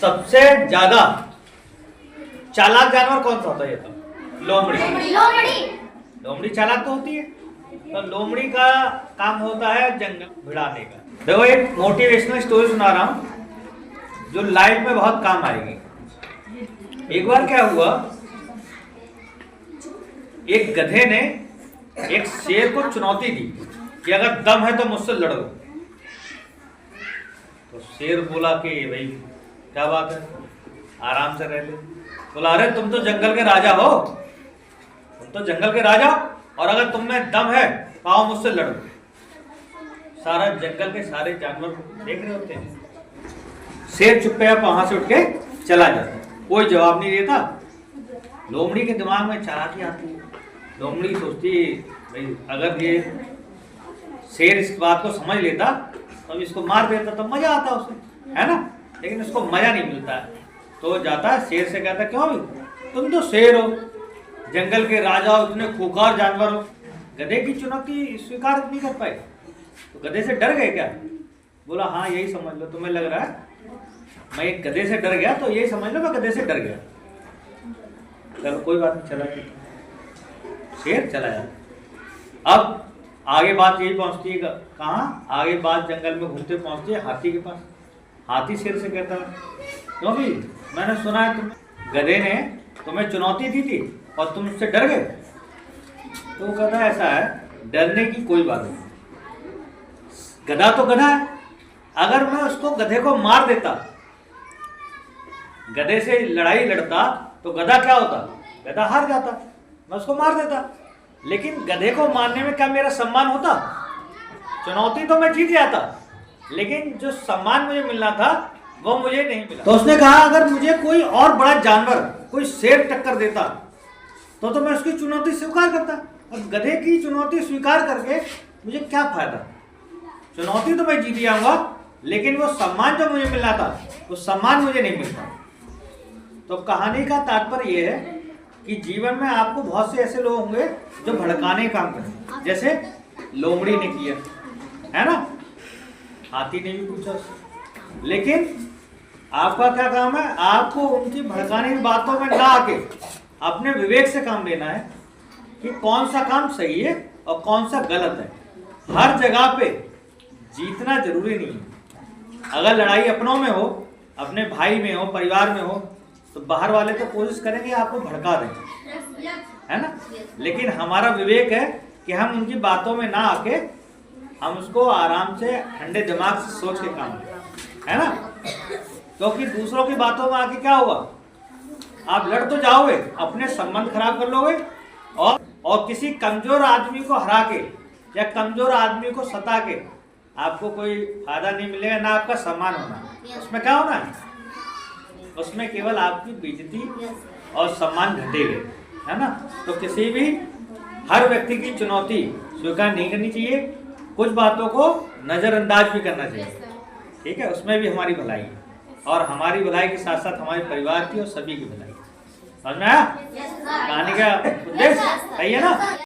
सबसे ज्यादा चालाक जानवर कौन सा होता है ये तो? लोमड़ी। लोमड़ी चालाक तो होती है। तो लोमड़ी का काम होता है जंगल भिड़ाने का। देखो एक मोटिवेशनल स्टोरी सुना रहा हूं जो लाइफ में बहुत काम आएगी। एक बार क्या हुआ, एक गधे ने एक शेर को चुनौती दी कि अगर दम है तो मुझसे लड़ो। तो शेर बोला कि भाई क्या बात है, आराम से रह ले। बोला अरे तुम तो जंगल के राजा हो, तुम तो जंगल के राजा हो, और अगर तुम में दम है तो आओ मुझसे लड़ो। सारा जंगल के सारे जानवर देख रहे होते हैं। शेर चुपचाप वहां से उठ के चला जाता, कोई जवाब नहीं देता। लोमड़ी के दिमाग में चालाकी आती है। लोमड़ी सोचती भाई अगर ये शेर इस बात को समझ लेता तो इसको मार देता तो मजा आता उसे, है ना। लेकिन उसको मजा नहीं मिलता है तो जाता है शेर से, कहता क्यों भाई तुम तो शेर हो, जंगल के राजा हो, इतने खूंखार जानवर हो, गधे की चुनौती स्वीकार नहीं कर पाए तो गधे से डर गए क्या? बोला हाँ यही समझ लो, तुम्हें लग रहा है मैं एक गधे से डर गया तो यही समझ लो मैं गधे से डर गया। चलो कोई बात नहीं, चला गया शेर, चला जाता। अब आगे बात यही पहुंचती है कहाँ? आगे बात जंगल में घूमते पहुंचती है हाथी के पास। हाथी शेर से कहता है क्यों भी मैंने सुना है तुम गधे ने तुम्हें चुनौती दी थी और तुम उससे डर गए। तो वो कहता है ऐसा है, डरने की कोई बात नहीं, गधा तो गधा है, अगर मैं उसको गधे को मार देता, गधे से लड़ाई लड़ता तो गधा क्या होता? गधा हार जाता, मैं उसको मार देता। लेकिन गधे को मारने में क्या मेरा सम्मान होता? चुनौती तो मैं जीत जाता, लेकिन जो सम्मान मुझे मिलना था वो मुझे नहीं मिला। तो उसने कहा अगर मुझे कोई और बड़ा जानवर, कोई शेर टक्कर देता तो मैं उसकी चुनौती स्वीकार करता। अब गधे की चुनौती स्वीकार करके मुझे क्या फायदा? चुनौती तो मैं जीत जाऊंगा, लेकिन वो सम्मान जो मुझे मिलना था वो सम्मान मुझे नहीं मिलता। तो कहानी का तात्पर्य ये है कि जीवन में आपको बहुत से ऐसे लोग होंगे जो भड़काने का काम करें, जैसे लोमड़ी ने किया, है ना, हाथी ने भी पूछा। लेकिन आपका क्या काम है? आपको उनकी भड़काने की बातों में ना आके अपने विवेक से काम लेना है कि कौन सा काम सही है और कौन सा गलत है। हर जगह पे जीतना जरूरी नहीं है। अगर लड़ाई अपनों में हो, अपने भाई में हो, परिवार में हो, तो बाहर वाले तो कोशिश करेंगे आपको भड़का दें, है ना। लेकिन हमारा विवेक है कि हम उनकी बातों में ना आके हम उसको आराम से ठंडे दिमाग से सोच के काम करें, है ना। क्योंकि दूसरों की बातों में आके क्या होगा, आप लड़ तो जाओगे, अपने संबंध खराब कर लोगे और किसी कमजोर आदमी को हरा के या कमजोर आदमी को सता के आपको कोई फायदा नहीं मिलेगा, ना आपका सम्मान होना। उसमें क्या होना है? उसमें केवल आपकी बेइज्जती और सम्मान घटेगा, है ना। तो किसी भी हर व्यक्ति की चुनौती स्वीकार नहीं करनी चाहिए, कुछ बातों को नजरअंदाज भी करना चाहिए, ठीक है। उसमें भी हमारी भलाई है और हमारी भलाई के साथ साथ हमारे परिवार की और सभी की भलाई। समझ में आया कहानी का उद्देश्य? सही है ना।